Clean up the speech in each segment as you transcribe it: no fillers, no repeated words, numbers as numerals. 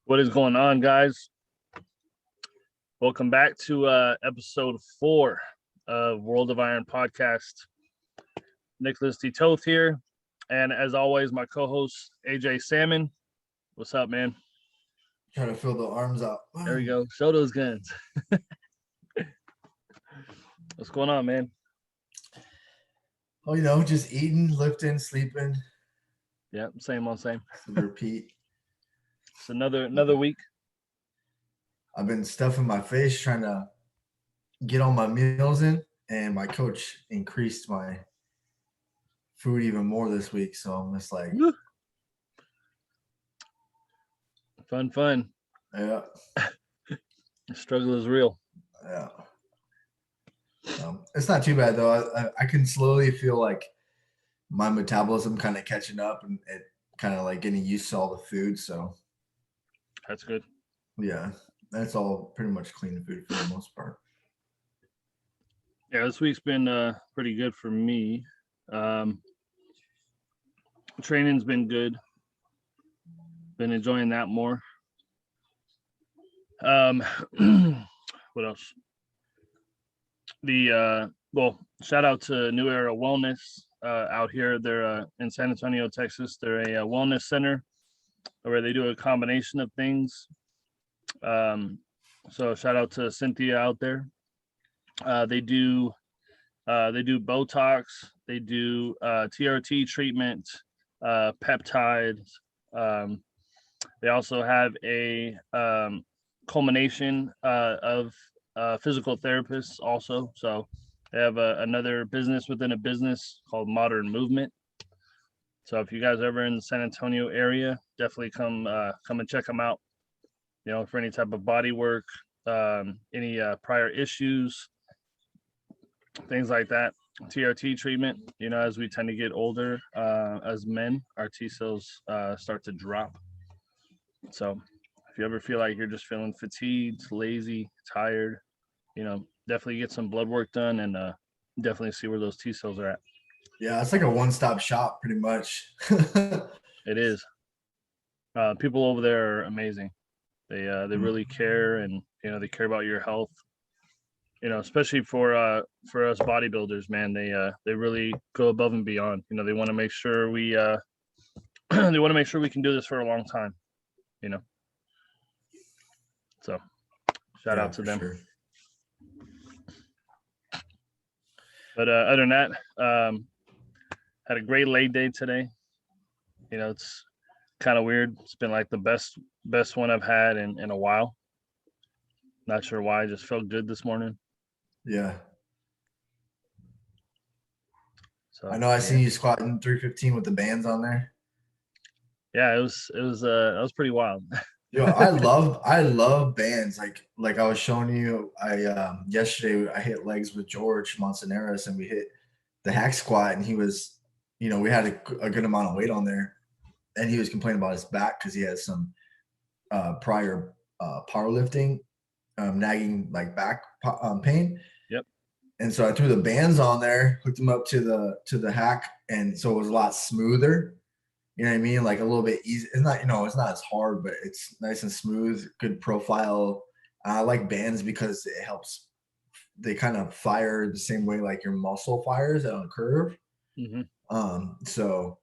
What is going on, guys? Welcome back to episode 4 of World of Iron Podcast. Nicolas de Toth here, and as always, my co-host Aj Salmon. What's up, man? Trying to fill the arms out. There we go. Show those guns. What's going on, man? Oh, just eating, lifting, sleeping. Yeah, same on same. Repeat. It's another week. I've been stuffing my face trying to get all my meals in, and my coach increased my food even more this week. So I'm just like, Woo. Fun. yeah. The struggle is real. Yeah. It's not too bad though. I can slowly feel like my metabolism kind of catching up and it kind of like getting used to all the food. So That's good. yeah, that's all pretty much clean food for the most part. Yeah, this week's been pretty good for me. Training's been good. Been enjoying that more. What else? Shout out to New Era Wellness out here. They're in San Antonio, Texas. They're a wellness center where they do a combination of things. So shout out to Cynthia out there. They do Botox, they do TRT treatment, peptides. They also have a culmination of physical therapists also. So they have another business within a business called Modern Movement. So if you guys are ever in the San Antonio area, definitely come and check them out. You know, for any type of body work, any prior issues, things like that. TRT treatment, you know, as we tend to get older as men, our T cells start to drop. So if you ever feel like you're just feeling fatigued, lazy, tired, you know, definitely get some blood work done and definitely see where those T cells are at. Yeah, it's like a one-stop shop pretty much. It is. People over there are amazing. They really care, and you know, they care about your health. You know, especially for us bodybuilders, man. They really go above and beyond. You know, they want to make sure we they want to make sure we can do this for a long time. You know, so shout out to them. Sure. But other than that, had a great leg day today. You know, it's kind of weird. It's been like the best one I've had in a while. Not sure why. I just felt good this morning. Yeah. So I know I seen you squatting 315 with the bands on there. Yeah, it was pretty wild. Yo, I love bands. Like I was showing you, yesterday I hit legs with George Monsoneris and we hit the hack squat, and he was, you know, we had a good amount of weight on there, and he was complaining about his back because he has some prior powerlifting nagging like back pain. Yep. And so I threw the bands on there, hooked them up to the hack, and so it was a lot smoother. You know what I mean? Like a little bit easy. It's not, you know, it's not as hard, but it's nice and smooth, good profile. I like bands because it helps. They kind of fire the same way like your muscle fires on a curve. Mm-hmm. So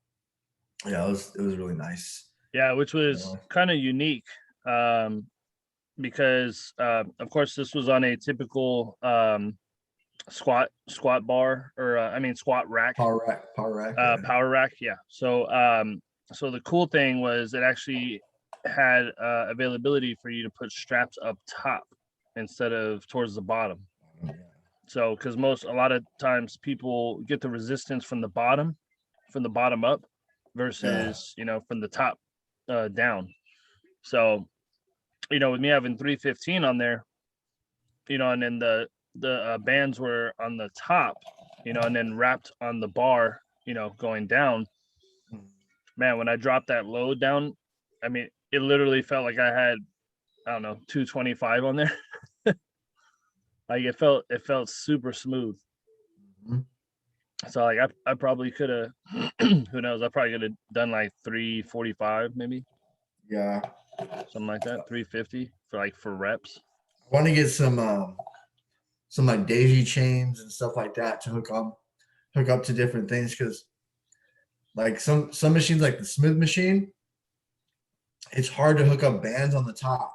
yeah, it was really nice. Yeah, which was kind of unique. Because of course this was on a typical squat bar, or squat rack. Power rack. Power rack, yeah. So the cool thing was it actually had availability for you to put straps up top instead of towards the bottom. So because a lot of times people get the resistance from the bottom up versus you know, from the top down. So you know, with me having 315 on there, you know, and then the bands were on the top, you know, and then wrapped on the bar, you know, going down. Man, when I dropped that load down, I mean, it literally felt like I had, I don't know, 225 on there. Like it felt super smooth. Mm-hmm. So like I probably could have, who knows? I probably could have done like 345 maybe. Yeah, something like that, 350 for reps. I want to get some like daisy chains and stuff like that to hook up to different things, because like some machines like the Smith machine, it's hard to hook up bands on the top.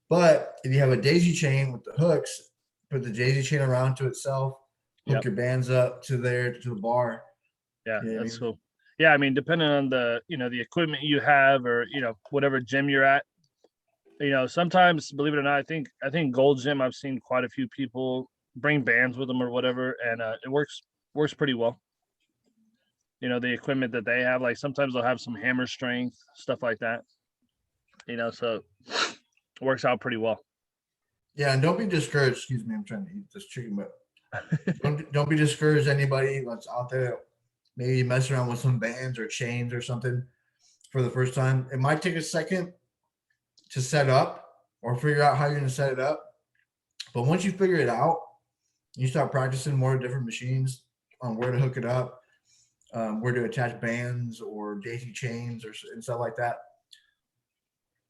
But if you have a daisy chain with the hooks, put the daisy chain around to itself, hook Yep. your bands up to the bar. Yeah, You know what I that's mean? cool. Yeah, I mean, depending on the the equipment you have, or whatever gym you're at, sometimes, believe it or not, I think Gold Gym, I've seen quite a few people bring bands with them or whatever, and it works pretty well. The equipment that they have, like sometimes they'll have some hammer strength, stuff like that. So it works out pretty well. Yeah, and don't be discouraged. Excuse me, I'm trying to eat this chicken, but don't be discouraged. Anybody that's out there, maybe mess around with some bands or chains or something for the first time. It might take a second to set up or figure out how you're going to set it up. But once you figure it out, you start practicing more different machines on where to hook it up, where to attach bands or daisy chains and stuff like that.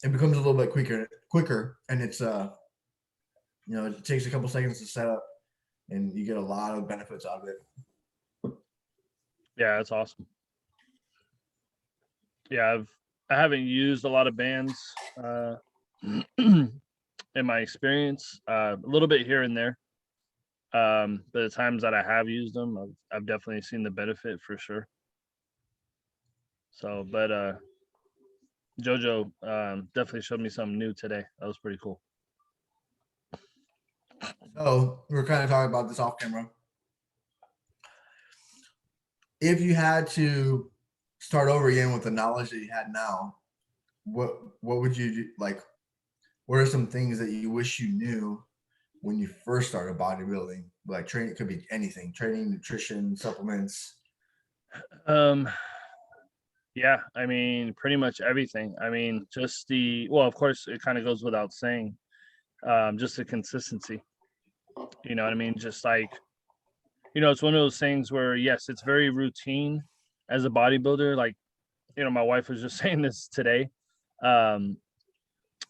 It becomes a little bit quicker, and it's it takes a couple seconds to set up, and you get a lot of benefits out of it. Yeah, that's awesome. Yeah, I haven't used a lot of bands in my experience, a little bit here and there. But the times that I have used them, I've definitely seen the benefit for sure. So, but Jojo definitely showed me something new today. That was pretty cool. So we were kind of talking about this off camera. If you had to start over again with the knowledge that you had now, what would you do? Like, what are some things that you wish you knew when you first started bodybuilding? Like training, it could be anything: training, nutrition, supplements. Yeah, I mean, pretty much everything. I mean, just of course, it kind of goes without saying, just the consistency. You know what I mean? Just like, it's one of those things where, yes, it's very routine as a bodybuilder. Like, my wife was just saying this today, um,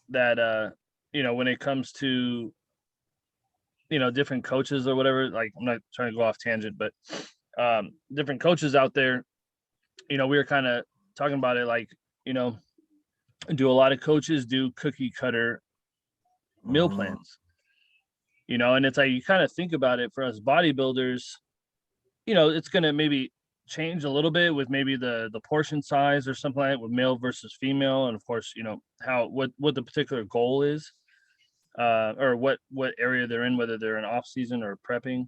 that, when it comes to, different coaches or whatever, like, I'm not trying to go off tangent, but different coaches out there, we were kind of talking about it, like, do a lot of coaches do cookie cutter meal plans? And it's like, you kind of think about it, for us bodybuilders, it's going to maybe change a little bit with maybe the portion size or something like that, with male versus female, and of course, what the particular goal is, or what area they're in, whether they're in off season or prepping.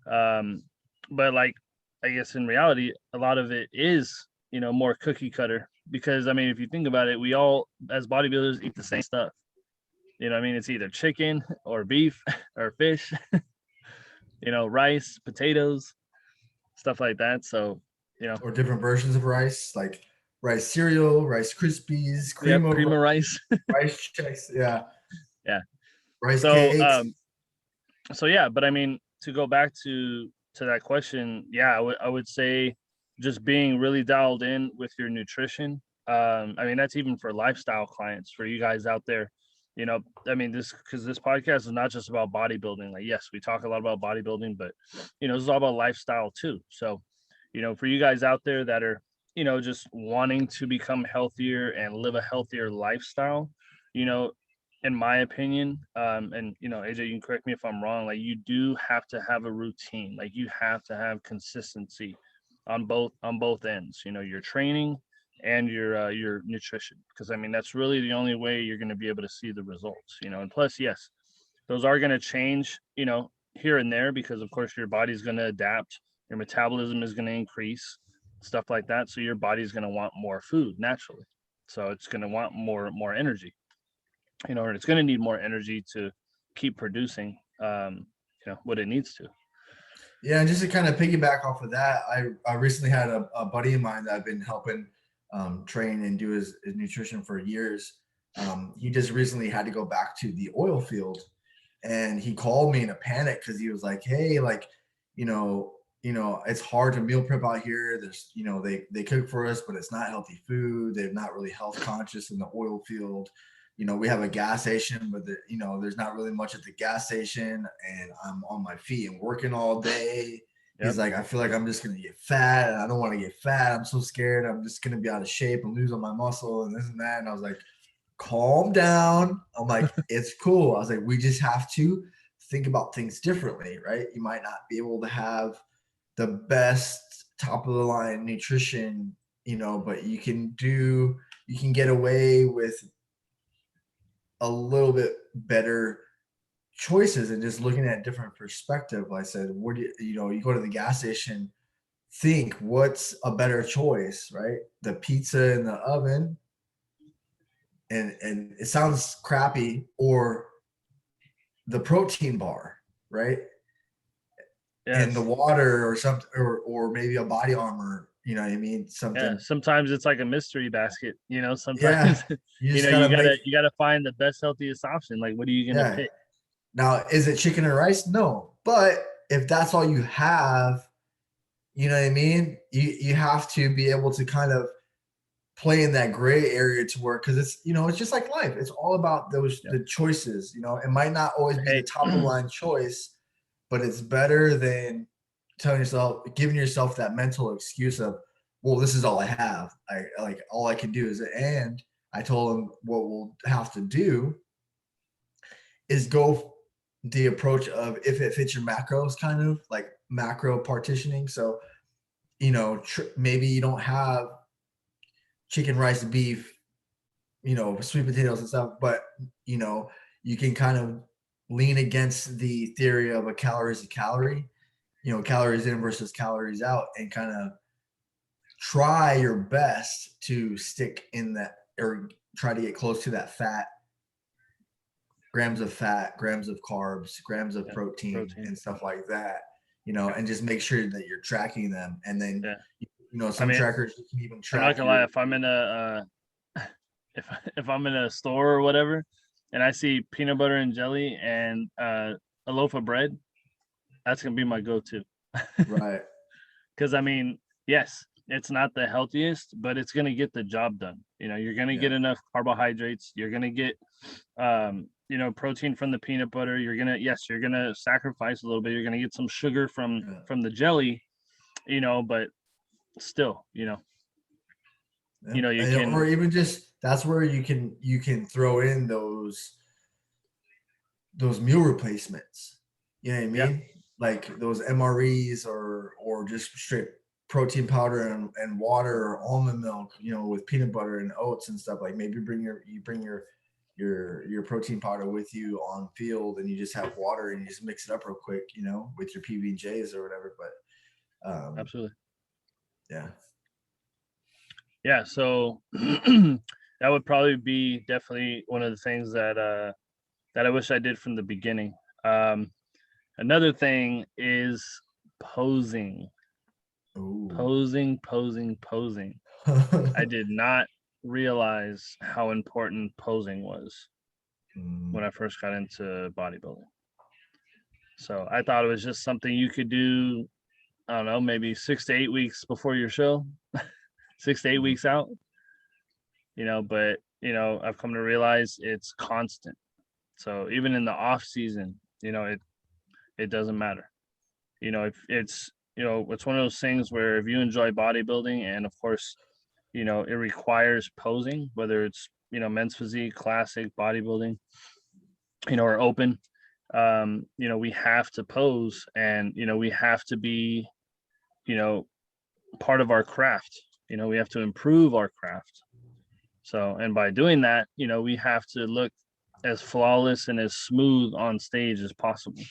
But like, I guess in reality, a lot of it is, more cookie cutter, because I mean, if you think about it, we all as bodybuilders eat the same stuff. I mean, it's either chicken or beef or fish, rice, potatoes, stuff like that. So, or different versions of rice, like rice cereal, Rice Krispies, yep, cream of cream of rice. rice checks, yeah, Yeah. rice So, cakes. Yeah, but I mean, to go back to that question, yeah, I would say just being really dialed in with your nutrition. I mean, that's even for lifestyle clients, for you guys out there. I mean, because this podcast is not just about bodybuilding. Like, yes, we talk a lot about bodybuilding, but this is all about lifestyle too. So, for you guys out there that are, just wanting to become healthier and live a healthier lifestyle, you know, in my opinion, and AJ, you can correct me if I'm wrong, like, you do have to have a routine. Like, you have to have consistency on both ends, your training and your nutrition, because I mean, that's really the only way you're going to be able to see the results. And plus, yes, those are going to change, here and there, because of course your body's going to adapt, your metabolism is going to increase, stuff like that. So your body's going to want more food naturally, so it's going to want more energy, and it's going to need more energy to keep producing, what it needs to. Yeah, and just to kind of piggyback off of that, I recently had a buddy of mine that I've been helping train and do his nutrition for years. He just recently had to go back to the oil field, and he called me in a panic because he was like, "Hey, like, you know, you know, it's hard to meal prep out here. There's, you know, they cook for us, but it's not healthy food. They're not really health conscious in the oil field. You know, we have a gas station, but you know, there's not really much at the gas station, and I'm on my feet and working all day. Yep. He's like, I feel like I'm just gonna get fat, and I don't want to get fat. I'm so scared. I'm just gonna be out of shape and lose all my muscle and this and that. And I was like, calm down. I'm like, it's cool. I was like, we just have to think about things differently, right? You might not be able to have the best top of the line nutrition, you know, but you can get away with a little bit better choices and just looking at different perspective. I said, what do you know, you go to the gas station, think what's a better choice, right? The pizza in the oven, and it sounds crappy, or the protein bar, right? Yes. And the water or something, or maybe a body armor, you know what I mean? Something. Yeah, sometimes it's like a mystery basket, you know, sometimes you gotta find the best, healthiest option. Like, what are you gonna pick? Now, is it chicken and rice? No. But if that's all you have, you know what I mean? You have to be able to kind of play in that gray area to work, because it's, you know, it's just like life. It's all about the choices. You know, it might not always be the top of the line choice, but it's better than giving yourself that mental excuse of, well, this is all I have. All I can do is, and I told him what we'll have to do is go the approach of, if it fits your macros, kind of like macro partitioning. So, you know, maybe you don't have chicken, rice, beef, you know, sweet potatoes and stuff, but, you know, you can kind of lean against the theory of a calorie is a calorie, you know, calories in versus calories out, and kind of try your best to stick in that, or try to get close to that grams of fat, grams of carbs, grams of protein and stuff like that, you know, and just make sure that you're tracking them. And then, you know, some trackers you can even track. I'm not gonna lie, if I'm in a if I'm in a store or whatever, and I see peanut butter and jelly and a loaf of bread, that's gonna be my go-to. Right. Because I mean, yes, it's not the healthiest, but it's gonna get the job done. You know, you're gonna get enough carbohydrates. You're gonna get you know, protein from the peanut butter. You're gonna sacrifice a little bit. You're gonna get some sugar from the jelly, you know, but still, you know, you know, you can, or even just, that's where you can throw in those meal replacements. You know what I mean? Yeah. Like those MREs, or just straight protein powder and water, or almond milk, you know, with peanut butter and oats and stuff. Like, maybe you bring your protein powder with you on field, and you just have water and you just mix it up real quick, you know, with your PB&Js or whatever. But absolutely. Yeah. So that would probably be definitely one of the things that I wish I did from the beginning. Another thing is posing. Ooh. Posing. I did not realize how important posing was when I first got into bodybuilding. So I thought it was just something you could do, I don't know, maybe 6 to 8 weeks before your show, 6 to 8 weeks out, you know, but, you know, I've come to realize it's constant. So even in the off season, you know, it doesn't matter. You know, if it's, you know, it's one of those things where if you enjoy bodybuilding, and of course, you know, it requires posing, whether it's, you know, men's physique, classic, bodybuilding, you know, or open, you know, we have to pose, and, you know, we have to be, you know, part of our craft. You know, we have to improve our craft. So, and by doing that, you know, we have to look as flawless and as smooth on stage as possible.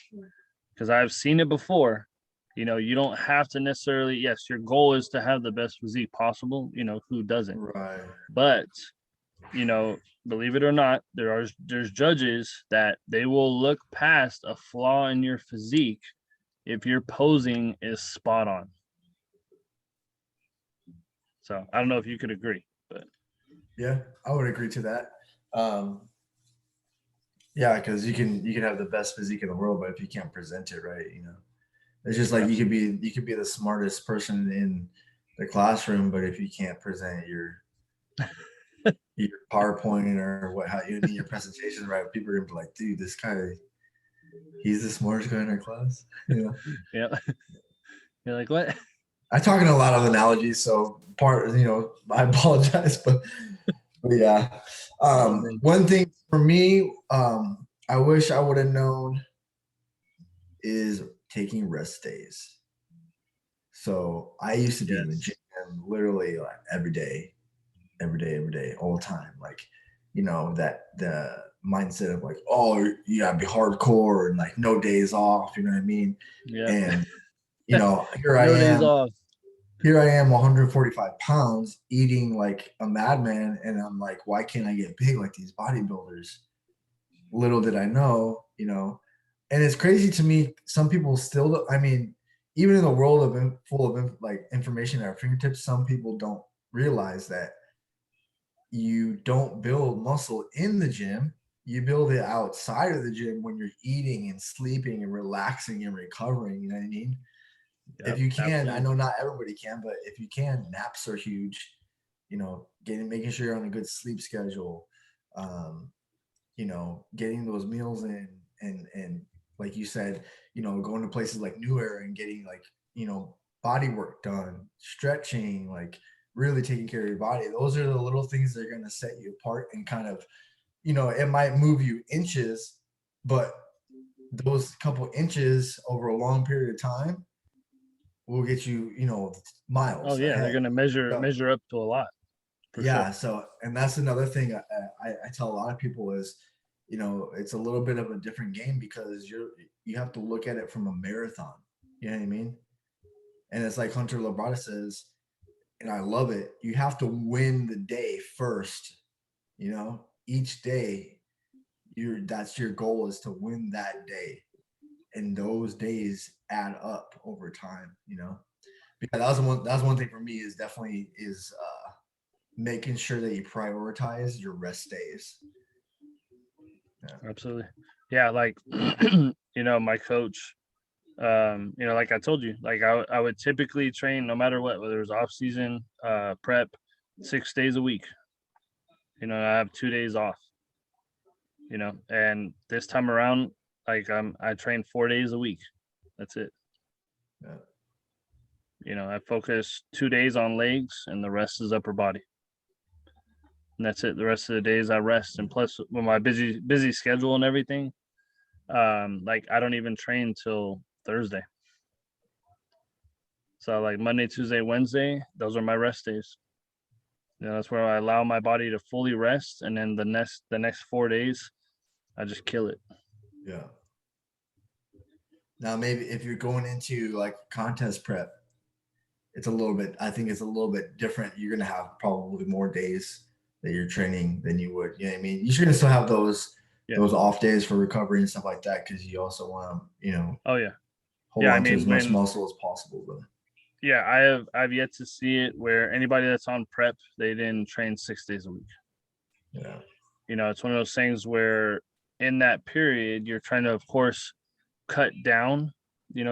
Because I've seen it before. You know, you don't have to necessarily, yes, your goal is to have the best physique possible. You know, who doesn't? Right. But, you know, believe it or not, there's judges that they will look past a flaw in your physique if your posing is spot on. So I don't know if you could agree, but yeah, I would agree to that. Yeah, because you can have the best physique in the world, but if you can't present it right, you know, It's just like you could be the smartest person in the classroom, but if you can't present your PowerPoint or how you need your presentation right, people are gonna be like, dude, this guy, he's the smartest guy in our class. Yeah. You're like, what? I talk in a lot of analogies, so I apologize, but yeah. One thing for me, I wish I would have known is taking rest days. So I used to be in the gym literally like every day, all the time. Like, that the mindset of like, oh, you gotta be hardcore and like no days off, you know what I mean? Yeah. And here No I days am. off. Here I am, 145 pounds, eating like a madman, and I'm like, why can't I get big like these bodybuilders? Little did I know, and it's crazy to me. Some people still, I mean, even in the world full of like information at our fingertips, some people don't realize that you don't build muscle in the gym. You build it outside of the gym when you're eating and sleeping and relaxing and recovering. You know what I mean? If you can, absolutely. I know not everybody can, but if you can, naps are huge. Making sure you're on a good sleep schedule. Getting those meals in, and like you said, going to places like New Era and getting like, body work done, stretching, like really taking care of your body. Those are the little things that are going to set you apart and kind of, it might move you inches, but those couple inches over a long period of time will get you, miles. Oh yeah, they're gonna measure up to a lot. Yeah. Sure. So, and that's another thing I tell a lot of people is, it's a little bit of a different game because you have to look at it from a marathon. You know what I mean? And it's like Hunter Labrada says, and I love it. You have to win the day first. Each day, that's your goal, is to win that day, and those days add up over time. Because that's one thing for me is definitely making sure that you prioritize your rest days. Yeah. Absolutely. Yeah, like my coach, like I told you, like I would typically train no matter what, whether it was off season, prep, 6 days a week. I have 2 days off. And this time around, like I train 4 days a week. That's it. Yeah. I focus 2 days on legs and the rest is upper body. And that's it. The rest of the days I rest. And plus with my busy schedule and everything, like I don't even train till Thursday. So like Monday, Tuesday, Wednesday, those are my rest days. That's where I allow my body to fully rest, and then the next 4 days, I just kill it. Yeah. Now maybe if you're going into like contest prep, I think it's a little bit different. You're gonna have probably more days that you're training than you would. You know what I mean? You're gonna still have those off days for recovery and stuff like that, because you also want to, oh yeah, hold on to as much muscle as possible. But yeah, I've yet to see it where anybody that's on prep, they didn't train 6 days a week. Yeah. It's one of those things where in that period you're trying to, of course, cut down.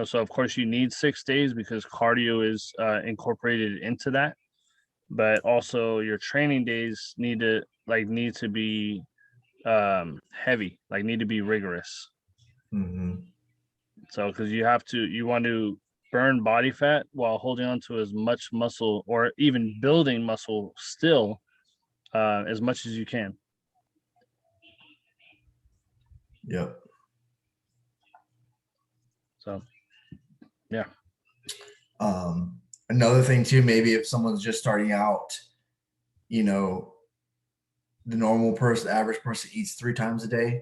So of course you need 6 days because cardio is incorporated into that. But also your training days need to be heavy, like need to be rigorous. Mm-hmm. So because you want to burn body fat while holding on to as much muscle, or even building muscle still, as much as you can. Yep. So yeah. Another thing too, maybe if someone's just starting out, the normal person, the average person eats 3 times a day.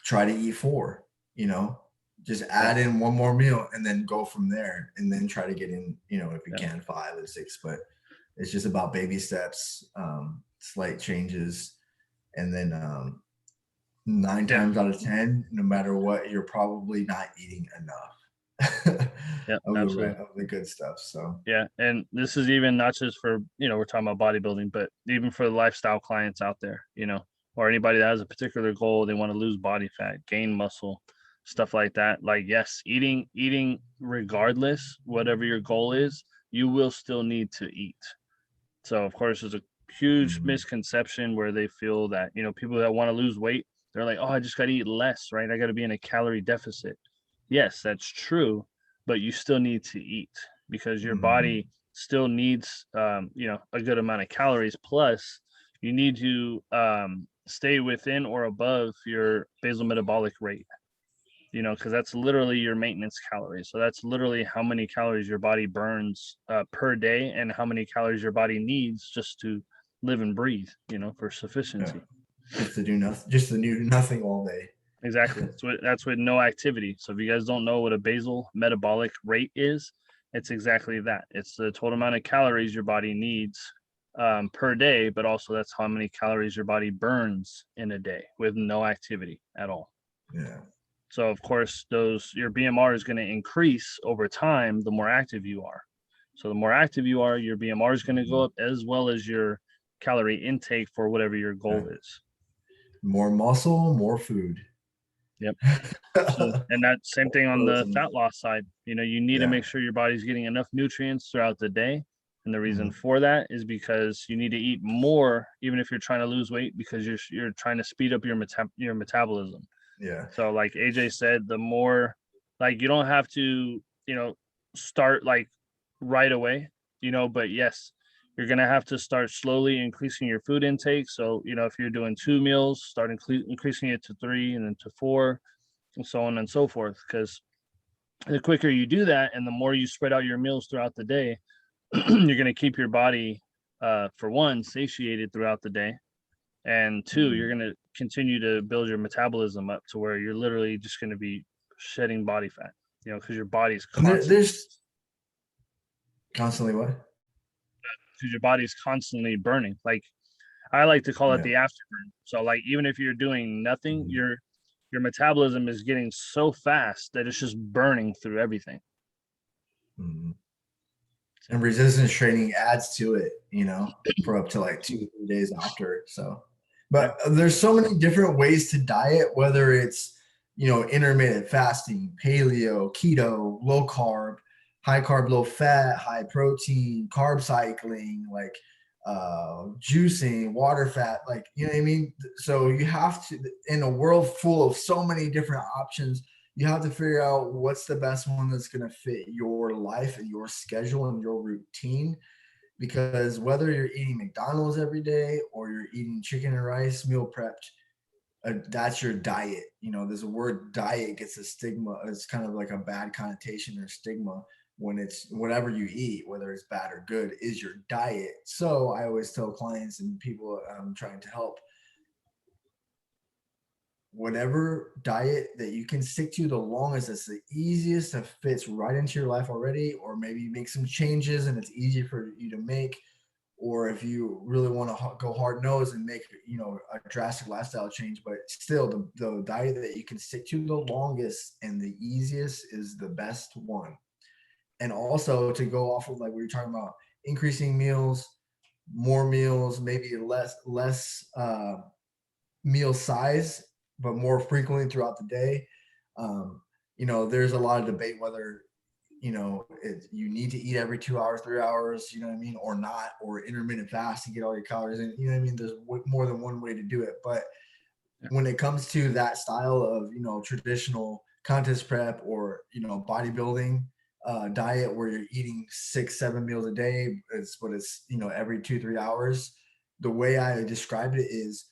Try to eat 4, just add in one more meal and then go from there, and then try to get in, if you can, 5 or 6, but it's just about baby steps, slight changes. And then 9 times out of 10, no matter what, you're probably not eating enough. Of the good stuff. So yeah, and this is even not just for, we're talking about bodybuilding, but even for the lifestyle clients out there, or anybody that has a particular goal, they want to lose body fat, gain muscle, stuff like that. Like, yes, eating regardless, whatever your goal is, you will still need to eat. So of course, there's a huge misconception where they feel that, people that want to lose weight, they're like, oh, I just got to eat less, right? I got to be in a calorie deficit. Yes, that's true, but you still need to eat because your body still needs, a good amount of calories. Plus, you need to stay within or above your basal metabolic rate, because that's literally your maintenance calories. So that's literally how many calories your body burns per day and how many calories your body needs just to live and breathe, for sufficiency. Just to do nothing all day. Exactly. That's with no activity. So if you guys don't know what a basal metabolic rate is, it's exactly that. It's the total amount of calories your body needs per day, but also that's how many calories your body burns in a day with no activity at all. Yeah. So of course, your BMR is going to increase over time the more active you are. So the more active you are, your BMR is going to go up, as well as your calorie intake for whatever your goal is. More muscle, more food. Yep. So, and that same thing on the fat loss side. You need to make sure your body's getting enough nutrients throughout the day. And the reason for that is because you need to eat more, even if you're trying to lose weight, because you're trying to speed up your metabolism. Yeah. So like AJ said, the more, like, you don't have to, start like right away, but yes, you're going to have to start slowly increasing your food intake. So, if you're doing 2 meals, start increasing it to 3 and then to 4 and so on and so forth. Because the quicker you do that and the more you spread out your meals throughout the day, you're going to keep your body, for one, satiated throughout the day. And 2, you're going to continue to build your metabolism up to where you're literally just going to be shedding body fat, because your body's constantly what? Because your body's constantly burning. Like, I like to call it the afterburn. So like, even if you're doing nothing, your metabolism is getting so fast that it's just burning through everything. And resistance training adds to it, for up to like 2-3 days after. So, but there's so many different ways to diet, whether it's, intermittent fasting, paleo, keto, low carb, high carb, low fat, high protein, carb cycling, like juicing, water fat, like, you know what I mean? So you have to, in a world full of so many different options, you have to figure out what's the best one that's going to fit your life and your schedule and your routine. Because whether you're eating McDonald's every day or you're eating chicken and rice meal prepped, that's your diet. There's a word diet gets a stigma. It's kind of like a bad connotation or stigma when it's whatever you eat, whether it's bad or good, is your diet. So I always tell clients and people I'm trying to help, whatever diet that you can stick to the longest, that's the easiest, that fits right into your life already, or maybe make some changes and it's easy for you to make. Or if you really want to go hard nose and make, a drastic lifestyle change, but still the diet that you can stick to the longest and the easiest is the best one. And also to go off of like we were talking about, increasing meals, more meals, maybe less meal size, but more frequently throughout the day. There's a lot of debate whether, you need to eat every 2 hours, 3 hours, or not, or intermittent fast to get all your calories in, there's more than one way to do it. But when it comes to that style of, traditional contest prep or, bodybuilding diet where you're eating 6-7 meals a day, it's every 2-3 hours. The way I described it is,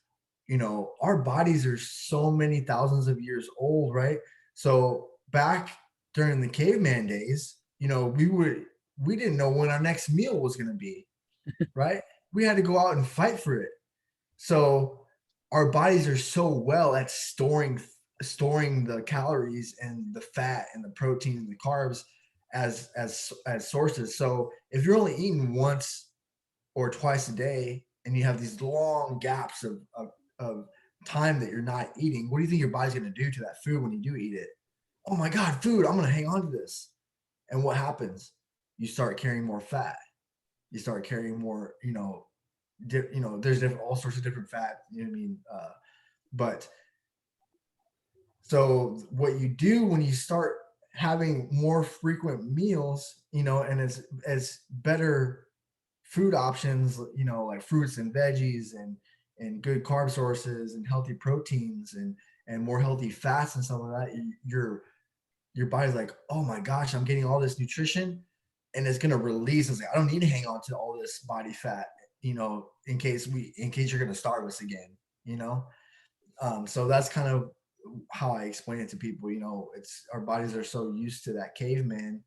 our bodies are so many thousands of years old, right? So back during the caveman days, we didn't know when our next meal was going to be, right? We had to go out and fight for it. So our bodies are so well at storing the calories and the fat and the protein and the carbs as sources. So if you're only eating once or twice a day and you have these long gaps of time that you're not eating, what do you think your body's going to do to that food when you do eat it? Oh my God, food, I'm going to hang on to this. And what happens? You start carrying more fat. You start carrying more, there's all sorts of different fat, but So what you do when you start having more frequent meals, you know, and as better food options, you know, like fruits and veggies and good carb sources and healthy proteins and more healthy fats and stuff like that, your body's like, oh my gosh, I'm getting all this nutrition, and it's gonna release. It's like, I don't need to hang on to all this body fat, you know, in case you're gonna starve us again, you know. So that's kind of how I explain it to people. You know, it's our bodies are so used to that caveman,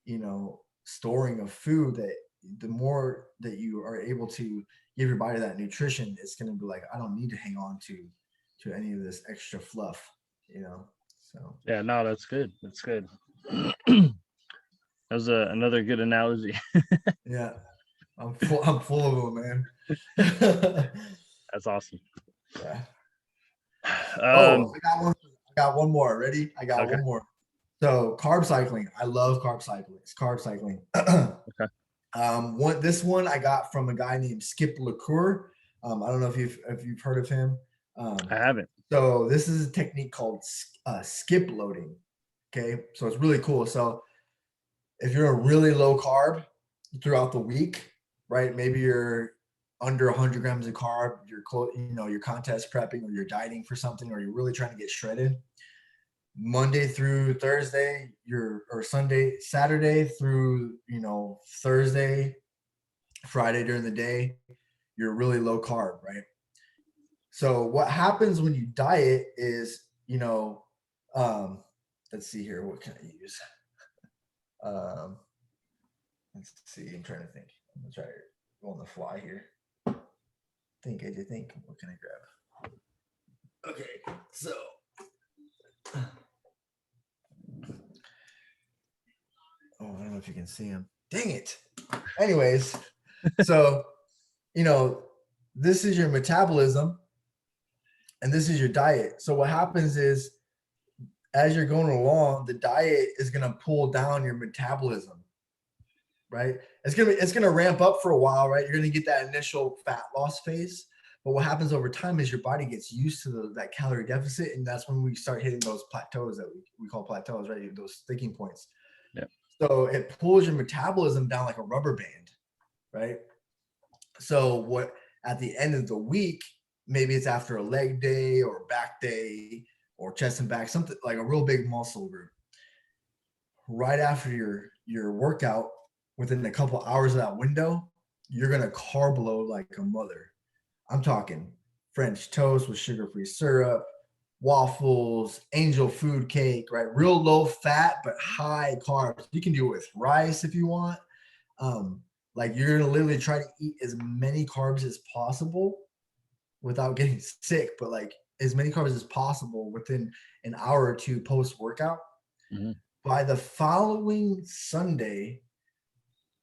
you know, storing of food, that the more that you are able to give your body that nutrition, it's going to be like, I don't need to hang on to any of this extra fluff, you know. So Yeah, no, that's good. That's good. That was another good analogy. yeah, I'm full of them, man. That's awesome. Yeah. Um, Oh, I got one more. Ready? I got okay. one more. So carb cycling. I love carb cycling. It's carb cycling. Okay. This one I got from a guy named Skip LaCour. I don't know if you've heard of him. I haven't. So this is a technique called skip loading. Okay, so it's really cool. So if you're a really low carb throughout the week, right? Maybe you're under 100 grams of carb. You're contest prepping, or you're dieting for something, or you're really trying to get shredded. Monday through Thursday, or Saturday through Thursday, Friday during the day, you're really low carb, right? So what happens when you diet is, let's see here, what can I use? Let's see, I'm trying to think. I'm gonna try to go on the fly here. Think, what can I grab? Okay, so I don't know if you can see him. Dang it. Anyways, so, this is your metabolism and this is your diet. So what happens is, as you're going along, the diet is going to pull down your metabolism, right? It's going to ramp up for a while, right? You're going to get that initial fat loss phase. But what happens over time is your body gets used to that calorie deficit. And that's when we start hitting those plateaus that we call plateaus, right? Those sticking points. Yeah. So it pulls your metabolism down like a rubber band, right? So at the end of the week, maybe it's after a leg day or back day or chest and back, something like a real big muscle group. Right after your workout, within a couple hours of that window, you're gonna carb load like a mother. I'm talking French toast with sugar-free syrup, waffles, angel food cake, right? Real low fat but high carbs. You can do it with rice if you want. Like, you're gonna literally try to eat as many carbs as possible without getting sick, but like as many carbs as possible within an hour or two post workout. Mm-hmm. By the following Sunday,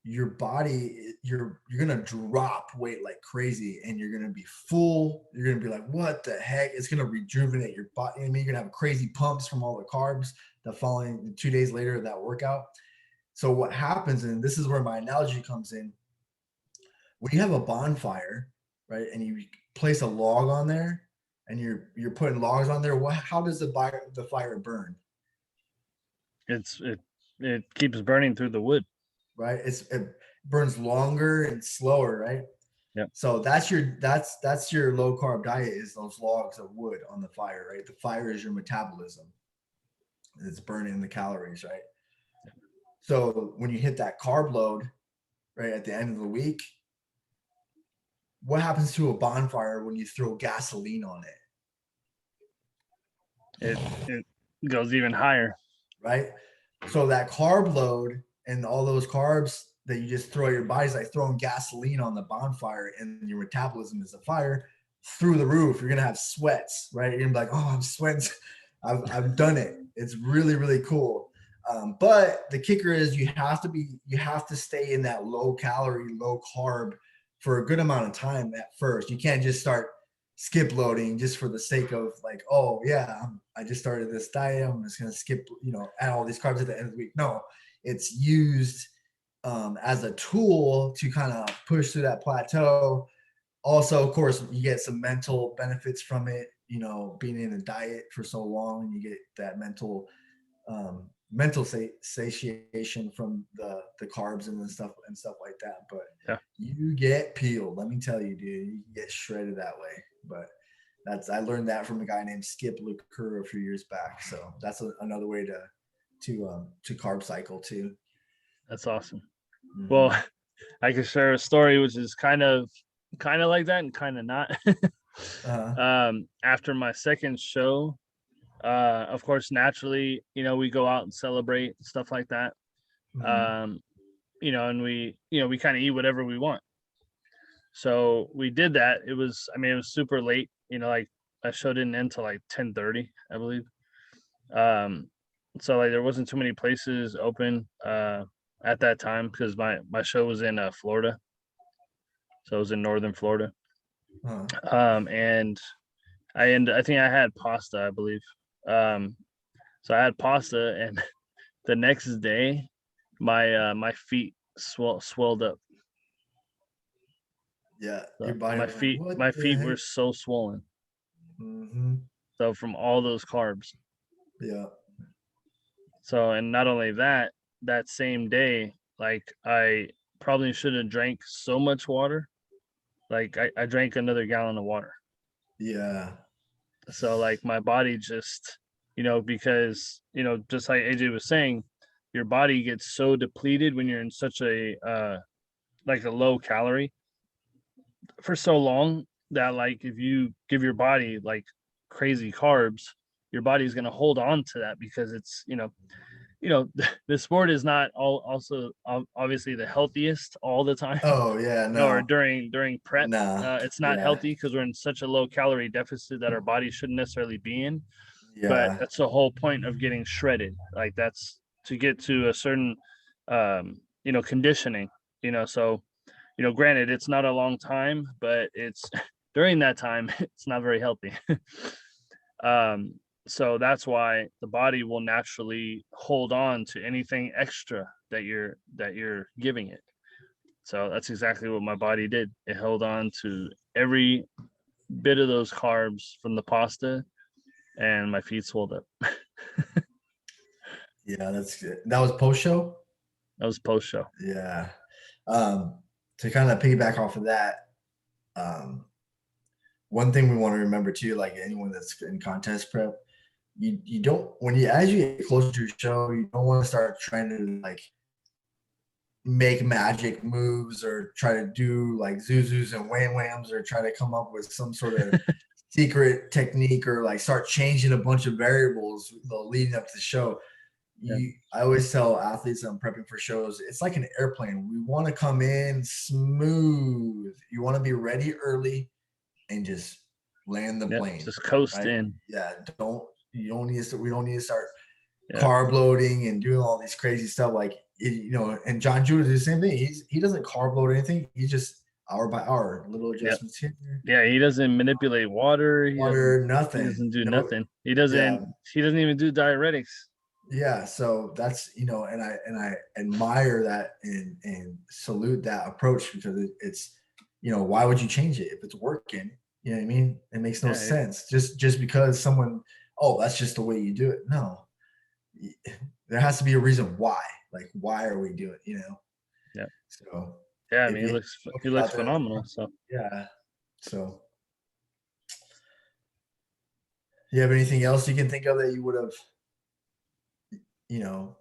your body, you're gonna drop weight like crazy, and you're gonna be full. You're gonna be like, what the heck? It's gonna rejuvenate your body. I mean, you're gonna have crazy pumps from all the carbs the following 2 days later of that workout. So what happens, and this is where my analogy comes in, when you have a bonfire, right, and you place a log on there, and you're putting logs on there, how does the fire burn? It keeps burning through the wood, right? It burns longer and slower, right? Yep. So that's your low carb diet, is those logs of wood on the fire, right? The fire is your metabolism. It's burning the calories, right? So when you hit that carb load, right, at the end of the week, what happens to a bonfire when you throw gasoline on it goes even higher, right? So that carb load and all those carbs that you just throw at your body's like throwing gasoline on the bonfire, and your metabolism is a fire through the roof. You're gonna have sweats, right? You're gonna be like, oh, I'm sweating. I've done it. It's really, really cool. But the kicker is you have to stay in that low calorie, low carb for a good amount of time at first. You can't just start skip loading just for the sake of like, oh yeah, I just started this diet, I'm just gonna skip, add all these carbs at the end of the week. No, it's used as a tool to kind of push through that plateau. Also, of course, you get some mental benefits from it. being in a diet for so long, and you get that mental satiation from the carbs and stuff like that. But Yeah. you get peeled. Let me tell you, dude, you get shredded that way. But I learned that from a guy named Skip Lucur a few years back. So that's another way to carb cycle too. That's awesome. Mhm. Well, I can share a story which is kind of like that and kind of not. After my second show, of course, naturally, we go out and celebrate stuff like that. Mhm. And we kind of eat whatever we want. So we did that. It was super late, like I showed didn't end till like 10:30, I believe. So like there wasn't too many places open at that time because my show was in Florida. So it was in northern Florida. And I think I had pasta, I believe. So I had pasta, and the next day my feet swelled up. Yeah, So your body my was like, feet what my the feet heck? were so swollen. Mm-hmm. So from all those carbs. Yeah. So, and not only that, that same day, like I probably should have drank so much water. Like I drank another gallon of water. Yeah. So like my body just, because, just like AJ was saying, your body gets so depleted when you're in such a like a low calorie for so long that like if you give your body like crazy carbs, your body's going to hold on to that because it's, the sport is not also obviously the healthiest all the time, Oh yeah, or no. during prep. Nah. It's not Yeah. healthy because we're in such a low calorie deficit that our body shouldn't necessarily be in. But Yeah. that's the whole point of getting shredded. Like that's to get to a certain, conditioning. So granted, it's not a long time, but it's during that time, it's not very healthy. um, so that's why the body will naturally hold on to anything extra that you're giving it. So that's exactly what my body did. It held on to every bit of those carbs from the pasta, and my feet swelled up. Yeah, that's good. That was post show? That was post show. Yeah. To kind of piggyback off of that, one thing we want to remember too, like anyone that's in contest prep, you don't as you get closer to your show, you don't want to start trying to like make magic moves or try to do like zuzus and wham whams or try to come up with some sort of secret technique or like start changing a bunch of variables leading up to the show. Yeah. I always tell athletes I'm prepping for shows, it's like an airplane. We want to come in smooth. You want to be ready early and just land the Yep. plane, Just coast right? in. Yeah, we don't need to start Yeah. carb loading and doing all these crazy stuff like and John Judah did the same thing. He doesn't carb load anything. He just hour by hour, little adjustments here. Yeah, he doesn't manipulate water. Water, He nothing. doesn't do No, nothing. He yeah, doesn't even do diuretics. yeah. So that's and I admire that and salute that approach because it's why would you change it if it's working? You know what I mean? It makes no sense. Just because someone, oh, that's just the way you do it. No, there has to be a reason why. Like, why are we doing it? Yeah. So Yeah, I if mean, you he looks phenomenal. So yeah. So you have anything else you can think of that you would have, you know,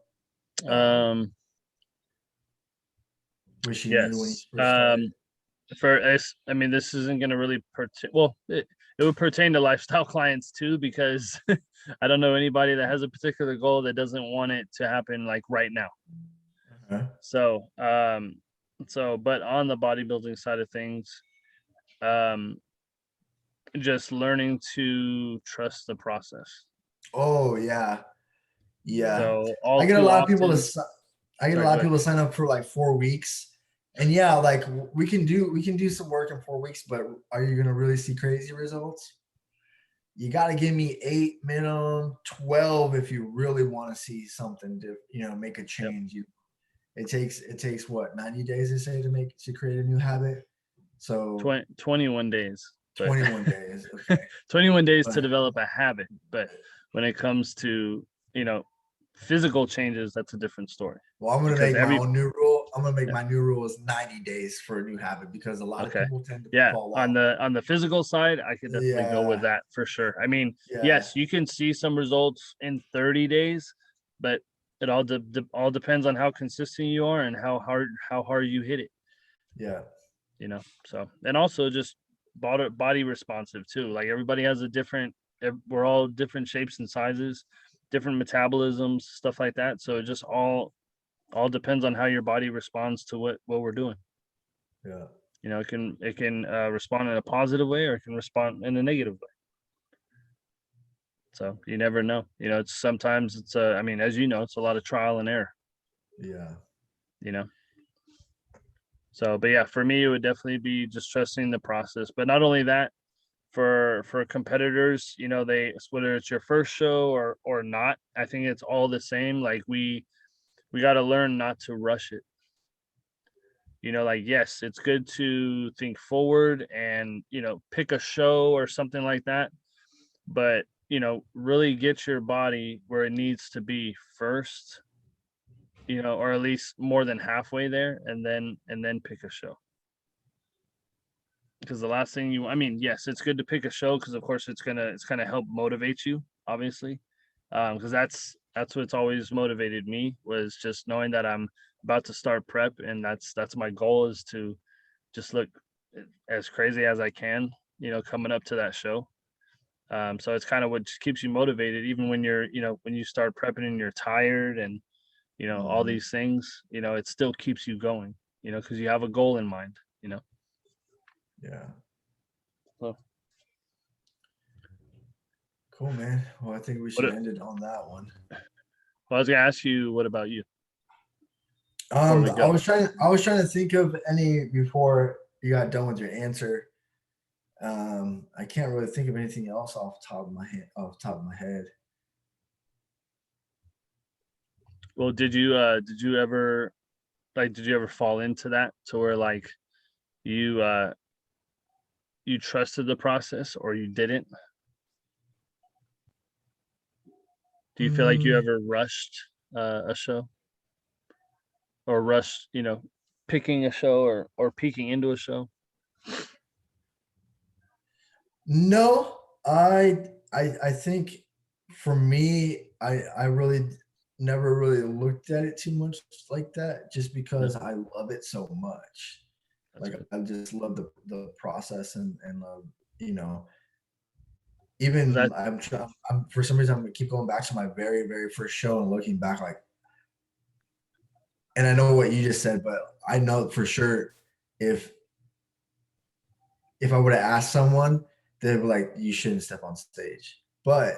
wish you knew when you yes. first started? I mean, this isn't going to really pertain. Well, it would pertain to lifestyle clients too, because I don't know anybody that has a particular goal that doesn't want it to happen like right now. Uh-huh. But on the bodybuilding side of things, just learning to trust the process. Oh yeah, yeah. So all I get a too lot of people often, sorry, go ahead. to sign up for like 4 weeks, and yeah, like we can do some work in 4 weeks, but are you gonna really see crazy results? You got to give me 8 minimum, 12 if you really want to see something to make a change. Yep. It takes what 90 days to say to create a new habit. So 21 days. But 21 days. Okay. 21 days to But develop a habit. But when it comes to, physical changes, that's a different story. well, I'm gonna Because make my own new rule. I'm gonna make my new rule is 90 days for a new habit because a lot of okay. people tend to Yeah. fall On off. the physical side, I could definitely go with Yeah, that for sure. I mean, yeah, yes, you can see some results in 30 days, but it all depends on how consistent you are and how hard you hit it. yeah. So, and also just body responsive too. Like everybody has a different, we're all different shapes and sizes, different metabolisms, stuff like that. So it just all depends on how your body responds to what we're doing. Yeah. It can respond in a positive way or it can respond in a negative way. So you never know. It's sometimes I mean, as you know, it's a lot of trial and error. Yeah. You know. So, but yeah, for me, it would definitely be just trusting the process. But not only that, for competitors, whether it's your first show or not, I think it's all the same. Like we got to learn not to rush it. Like yes, it's good to think forward and pick a show or something like that, but really get your body where it needs to be first, or at least more than halfway there, and then pick a show. Because the last thing I mean, yes, it's good to pick a show because of course it's gonna help motivate you, obviously, because that's what's always motivated me was just knowing that I'm about to start prep, and that's my goal is to just look as crazy as I can, coming up to that show. So it's kind of what just keeps you motivated, even when when you start prepping and you're tired and all Hmm. these things, it still keeps you going, because you have a goal in mind, Yeah. So Cool, man. Well, I think we should what end it on that one. Well, I was gonna ask you, what about you before we I go? was trying to think of any before you got done with your answer. I can't really think of anything else off the top of my head. Well, did you ever fall into that to where like you you trusted the process or you didn't? Do you feel like you Mm, ever rushed a show or rushed, picking a show or peeking into a show? no, I think for me, I really never really looked at it too much like that, just No, because I love it so much. that's Like good. I just love the process and love, you know, Is even that I'm for some reason I'm gonna keep going back to my very, very first show and looking back like, and I know what you just said, but I know for sure if I would have asked someone, they'd be like, you shouldn't step on stage. But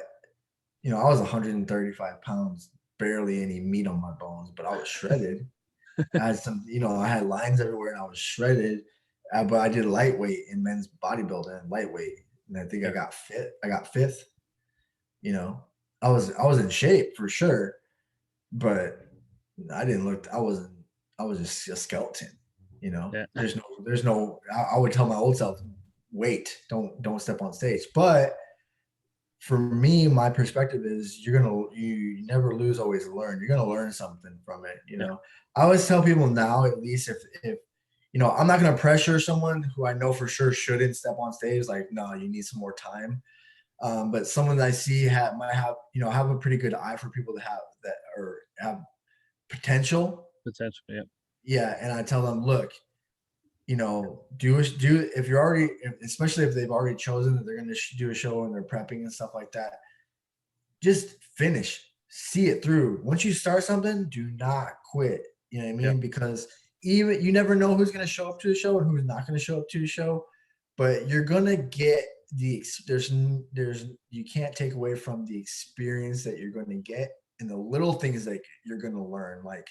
I was 135 pounds, barely any meat on my bones, but I was shredded. I had I had lines everywhere and I was shredded. But I did lightweight in men's bodybuilding and lightweight. And I think I yeah, got fit. I got fifth. You know, I was in shape for sure, but I didn't look. I was just a skeleton. yeah, There's no. I would tell my old self, wait, don't step on stage. But for me, my perspective is you never lose, always learn. You're gonna learn something from it. yeah, I always tell people now, at least if I'm not gonna pressure someone who I know for sure shouldn't step on stage. Like, no, you need some more time. But someone that I see might have a pretty good eye for people that or have potential. potential. Yeah, Yeah, and I tell them, look, do if you're already, especially if they've already chosen that they're going to do a show and they're prepping and stuff like that, just finish, see it through. Once you start something, do not quit. You know what I yeah, mean? Because even you never know who's going to show up to the show and who's not going to show up to the show, but you're going to get there's you can't take away from the experience that you're going to get and the little things that you're going to learn, like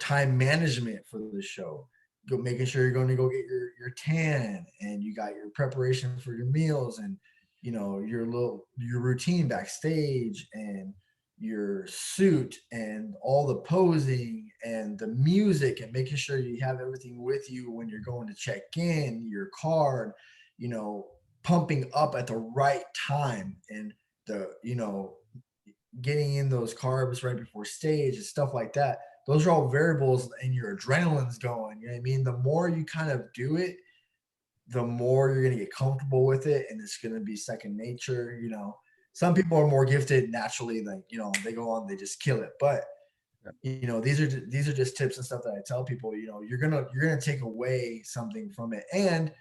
time management for the show, making sure you're going to go get your tan and you got your preparation for your meals and your routine backstage and your suit and all the posing and the music and making sure you have everything with you when you're going to check in, your card, pumping up at the right time, and getting in those carbs right before stage and stuff like that. Those are all variables, and your adrenaline's going. You know what I mean? The more you kind of do it, the more you're going to get comfortable with it, and it's going to be second nature. Some people are more gifted naturally, like, they go on, they just kill it. But these are just tips and stuff that I tell people. You're gonna take away something from it, and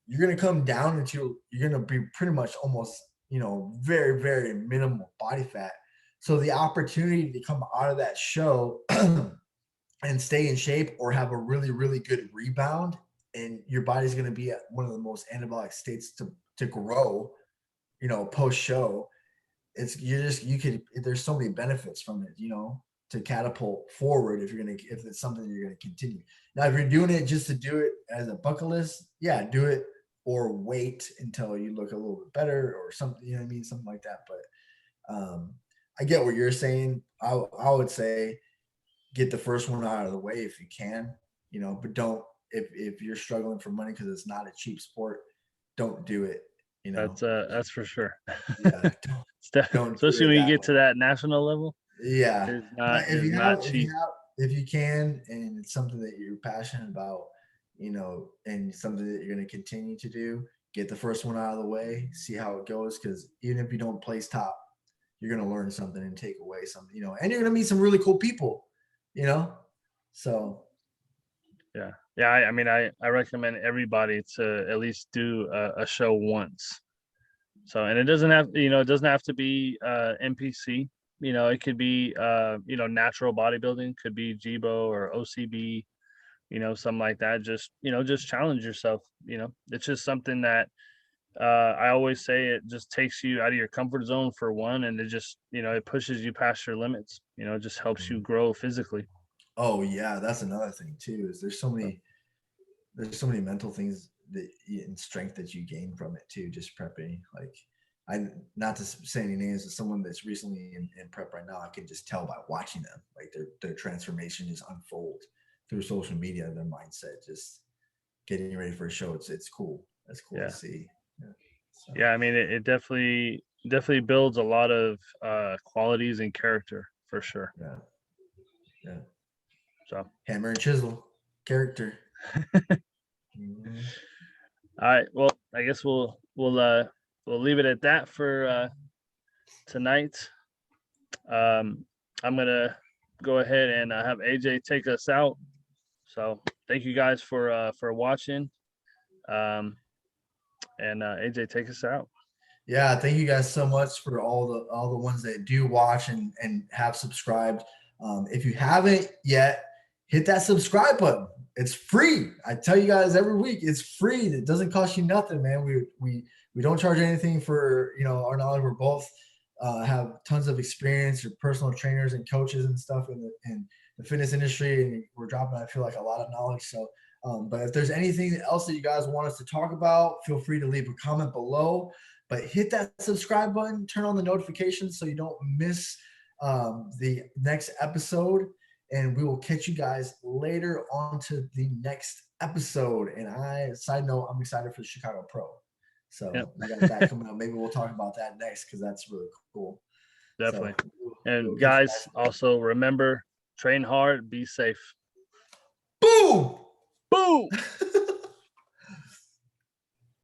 you're gonna come down into, you're gonna be pretty much almost very, very minimal body fat. So the opportunity to come out of that show and stay in shape, or have a really, really good rebound, and your body's going to be at one of the most anabolic states to grow, post show. There's so many benefits from it, to catapult forward if it's something you're going to continue. Now, if you're doing it just to do it as a bucket list, yeah, do it, or wait until you look a little bit better or something, you know what I mean? Something like that. But I get what you're saying. I would say get the first one out of the way if you can, but don't, if you're struggling for money, because it's not a cheap sport, don't do it. That's for sure. Yeah, don't especially when you get to that national level. Yeah, cheap. If you can, and it's something that you're passionate about, and something that you're going to continue to do, get the first one out of the way, see how it goes. Because even if you don't place top, you're going to learn something and take away something, and you're going to meet some really cool people, so. Yeah. I mean, I recommend everybody to at least do a show once. So, and it doesn't have to be NPC. It could be natural bodybuilding, could be GBO or OCB, something like that. Just challenge yourself. It's just something that I always say, it just takes you out of your comfort zone for one, and it just it pushes you past your limits. It just helps you grow physically. Oh yeah, that's another thing too. Is there's so many mental things and strength that you gain from it too. Just prepping, like, not to say any names, as someone that's recently in prep right now, I can just tell by watching them, like their transformation just unfold through social media, their mindset, just getting ready for a show. It's cool. That's cool to see. Yeah, I mean, it definitely builds a lot of qualities and character for sure. Yeah. So hammer and chisel character. Mm-hmm. All right. Well, I guess we'll leave it at that for tonight. I'm gonna go ahead and have AJ take us out. So thank you guys for watching. And AJ, take us out. Yeah, thank you guys so much for all the ones that do watch and have subscribed. If you haven't yet, hit that subscribe button. It's free. I tell you guys every week, it's free. It doesn't cost you nothing, man. We don't charge anything for our knowledge. We're both have tons of experience. We're personal trainers and coaches and stuff in the fitness industry, and we're dropping, I feel like, a lot of knowledge. So, but if there's anything else that you guys want us to talk about, feel free to leave a comment below. But hit that subscribe button, turn on the notifications so you don't miss the next episode. And we will catch you guys later on to the next episode. And side note, I'm excited for the Chicago Pro. So we got that coming up. Maybe we'll talk about that next, because that's really cool. Definitely. So, and guys, also remember, train hard, be safe. Boom! Boom!